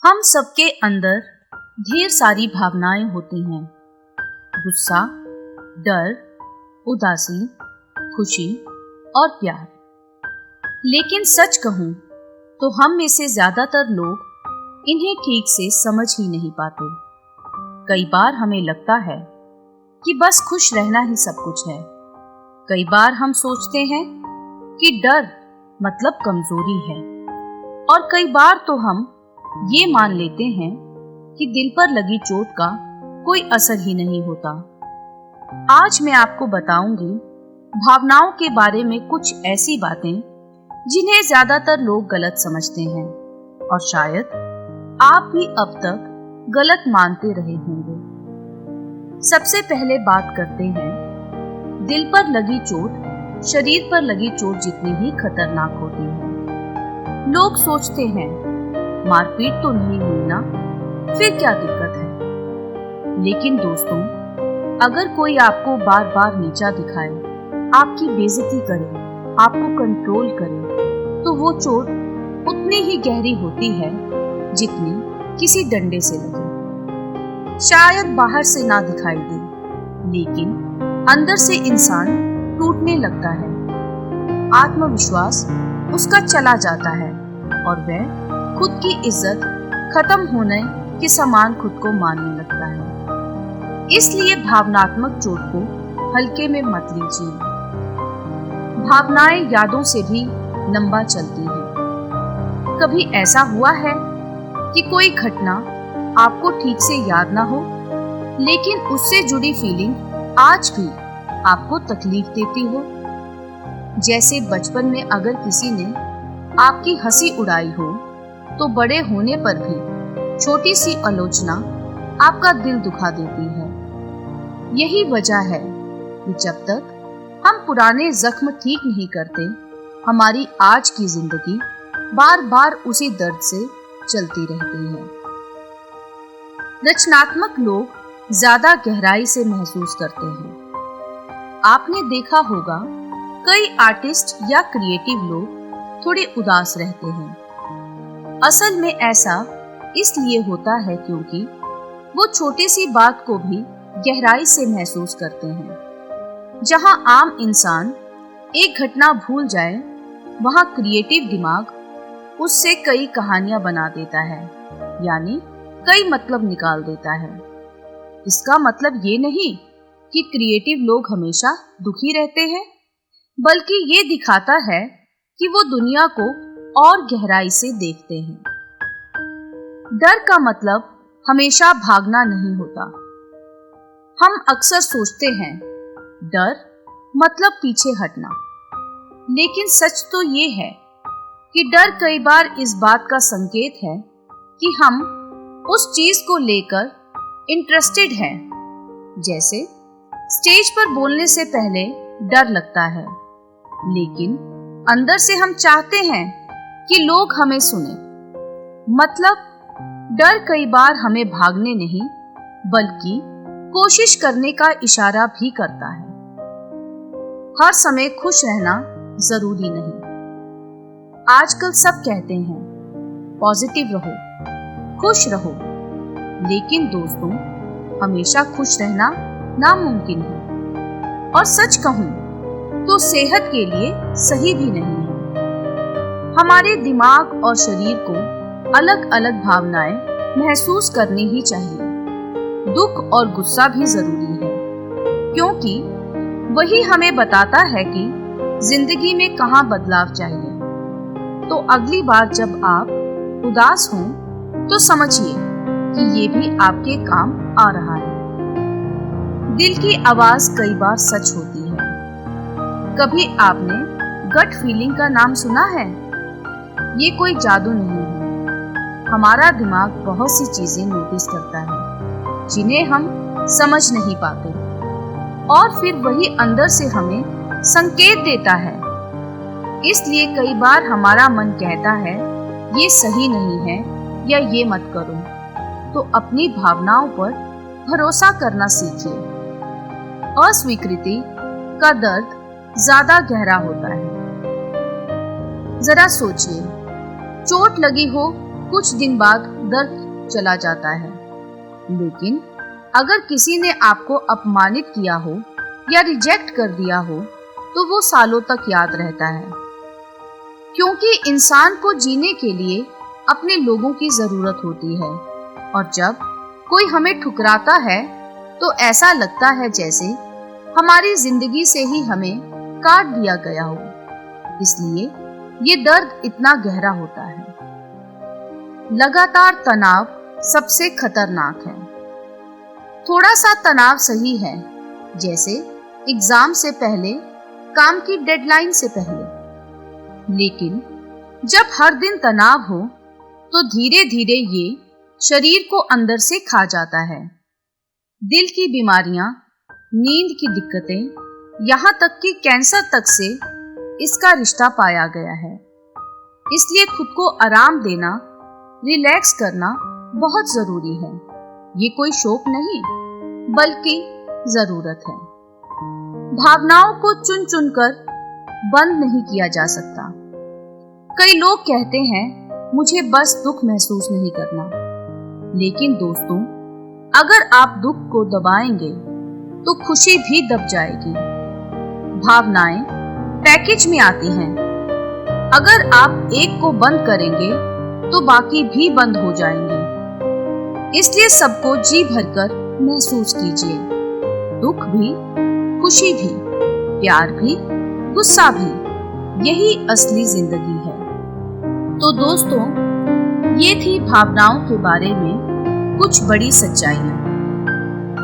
हम सबके अंदर ढेर सारी भावनाएं होती हैं। गुस्सा, डर, उदासी, खुशी और प्यार। लेकिन सच कहूं तो हम में से ज्यादातर लोग इन्हें ठीक से समझ ही नहीं पाते। कई बार हमें लगता है कि बस खुश रहना ही सब कुछ है। कई बार हम सोचते हैं कि डर मतलब कमजोरी है, और कई बार तो हम ये मान लेते हैं कि दिल पर लगी चोट का कोई असर ही नहीं होता। आज मैं आपको बताऊंगी भावनाओं के बारे में कुछ ऐसी बातें जिन्हें ज्यादातर लोग गलत समझते हैं, और शायद आप भी अब तक गलत मानते रहे होंगे। सबसे पहले बात करते हैं, दिल पर लगी चोट शरीर पर लगी चोट जितनी ही खतरनाक होती है। लोग सोचते हैं मारपीट तो नहीं हुई ना, फिर क्या दिक्कत है। लेकिन दोस्तों, अगर कोई आपको बार बार नीचा दिखाए, आपकी बेइज्जती करे, आपको कंट्रोल करे, तो वो चोट उतनी ही गहरी होती है जितनी किसी डंडे से लगे। शायद बाहर से ना दिखाई दे, लेकिन अंदर से इंसान टूटने लगता है। आत्मविश्वास उसका चला जाता है और वह खुद की इज्जत खत्म होने के समान खुद को मानने लगता है। इसलिए भावनात्मक चोट को हल्के में मत लीजिए। भावनाएं यादों से भी लंबा चलती हैं। कभी ऐसा हुआ है कि कोई घटना आपको ठीक से याद ना हो, लेकिन उससे जुड़ी फीलिंग आज भी आपको तकलीफ देती हो? जैसे बचपन में अगर किसी ने आपकी हंसी उड़ाई हो, तो बड़े होने पर भी छोटी सी आलोचना आपका दिल दुखा देती है। यही वजह है कि जब तक हम पुराने जख्म ठीक नहीं करते, हमारी आज की जिंदगी बार बार उसी दर्द से चलती रहती है। रचनात्मक लोग ज्यादा गहराई से महसूस करते हैं। आपने देखा होगा कई आर्टिस्ट या क्रिएटिव लोग थोड़े उदास रहते हैं। असल में ऐसा इसलिए होता है क्योंकि वो छोटी सी बात को भी गहराई से महसूस करते हैं। जहां आम इंसान एक घटना भूल जाए, वहां क्रिएटिव दिमाग उससे कई कहानियां बना देता है, यानी कई मतलब निकाल देता है। इसका मतलब ये नहीं कि क्रिएटिव लोग हमेशा दुखी रहते हैं, बल्कि ये दिखाता है कि वो दुनिया को और गहराई से देखते हैं। डर का मतलब हमेशा भागना नहीं होता। हम अक्सर सोचते हैं डर मतलब पीछे हटना, लेकिन सच तो ये है कि डर कई बार इस बात का संकेत है कि हम उस चीज को लेकर इंटरेस्टेड हैं। जैसे स्टेज पर बोलने से पहले डर लगता है, लेकिन अंदर से हम चाहते हैं कि लोग हमें सुने। मतलब डर कई बार हमें भागने नहीं, बल्कि कोशिश करने का इशारा भी करता है। हर समय खुश रहना जरूरी नहीं। आजकल सब कहते हैं पॉजिटिव रहो, खुश रहो, लेकिन दोस्तों, हमेशा खुश रहना नामुमकिन है, और सच कहूं तो सेहत के लिए सही भी नहीं है। हमारे दिमाग और शरीर को अलग अलग भावनाएं महसूस करनी ही चाहिए। दुख और गुस्सा भी जरूरी है, क्योंकि वही हमें बताता है कि जिंदगी में कहां बदलाव चाहिए। तो अगली बार जब आप उदास हों, तो समझिए कि ये भी आपके काम आ रहा है। दिल की आवाज कई बार सच होती है। कभी आपने गट फीलिंग का नाम सुना है? ये कोई जादू नहीं है। हमारा दिमाग बहुत सी चीजें नोटिस करता है जिन्हें हम समझ नहीं पाते, और फिर वही अंदर से हमें संकेत देता है। इसलिए कई बार हमारा मन कहता है ये सही नहीं है या ये मत करो, तो अपनी भावनाओं पर भरोसा करना सीखिए। अस्वीकृति का दर्द ज्यादा गहरा होता है। जरा सोचिए, चोट लगी हो कुछ दिन बाद दर्द चला जाता है। लेकिन अगर किसी ने आपको अपमानित किया हो या रिजेक्ट कर दिया हो तो वो सालों तक याद रहता है, क्योंकि इंसान को जीने के लिए अपने लोगों की जरूरत होती है। और जब कोई हमें ठुकराता है तो ऐसा लगता है जैसे हमारी जिंदगी से ही हमें काट दिया गया हो। इसलिए ये दर्द इतना गहरा होता है। लगातार तनाव सबसे खतरनाक है। थोड़ा सा तनाव सही है, जैसे एग्जाम से पहले, काम की डेडलाइन से पहले। लेकिन जब हर दिन तनाव हो तो धीरे धीरे ये शरीर को अंदर से खा जाता है। दिल की बीमारियां, नींद की दिक्कतें, यहाँ तक कि कैंसर तक से इसका रिश्ता पाया गया है। इसलिए खुद को आराम देना, रिलैक्स करना बहुत जरूरी है। ये कोई शौक नहीं बल्कि जरूरत है। भावनाओं को चुन चुन कर बंद नहीं किया जा सकता। कई लोग कहते हैं मुझे बस दुख महसूस नहीं करना। लेकिन दोस्तों, अगर आप दुख को दबाएंगे तो खुशी भी दब जाएगी। भावनाएं पैकेज में आती हैं। अगर आप एक को बंद करेंगे तो बाकी भी बंद हो जाएंगे। इसलिए सबको जी भरकर महसूस कीजिए। दुख भी, खुशी भी, प्यार भी, गुस्सा भी, यही असली जिंदगी है। तो दोस्तों, ये थी भावनाओं के बारे में कुछ बड़ी सच्चाइयां।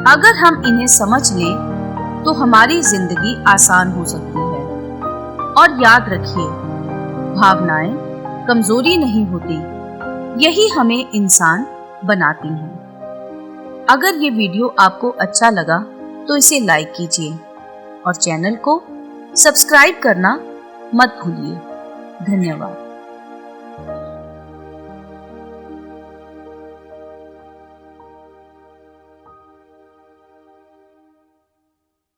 अगर हम इन्हें समझ लें तो हमारी जिंदगी आसान हो सकती है। और याद रखिए, भावनाएं कमजोरी नहीं होती, यही हमें इंसान बनाती हैं। अगर ये वीडियो आपको अच्छा लगा तो इसे लाइक कीजिए और चैनल को सब्सक्राइब करना मत भूलिए। धन्यवाद।